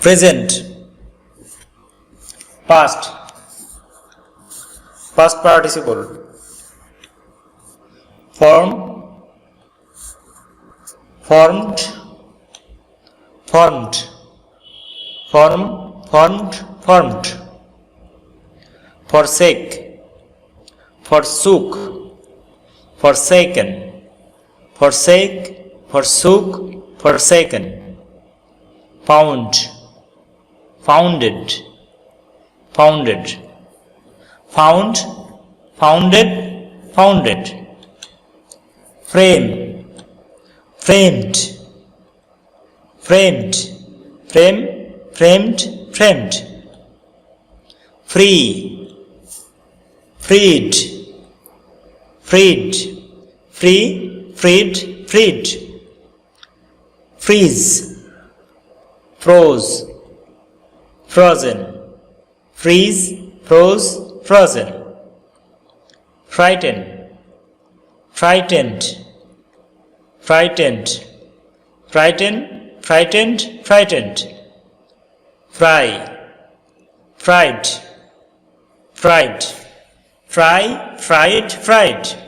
present, past, past participle, form, formed, formed, form, formed, formed, forsake, forsook, forsaken, forsake, forsook, forsaken, found, founded, founded, found, founded, founded, frame, framed, framed, frame, framed, framed, free, freed, freed, free, freed, freed, freeze, froze, frozen, freeze, froze, frozen, frighten, frightened, frightened, frighten, frightened, frightened, fry, fried, fried, fry, fried, fried,